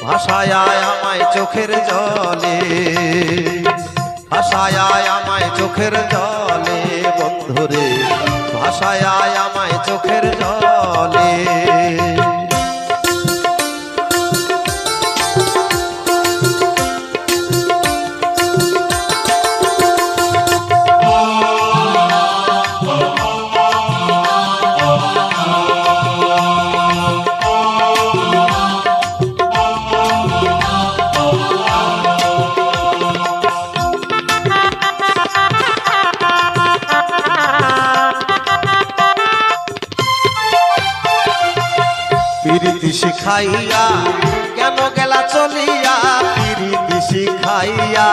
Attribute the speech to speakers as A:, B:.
A: ভাসায় আমায় চোখের জলে, ভাসায় আমায় চোখের জলে বন্ধুরে, ভাসায় আমায় চোখের জলে। প্রীতি শিখাইয়া কেন গেলা চলিয়া, প্রীতি শিখাইয়া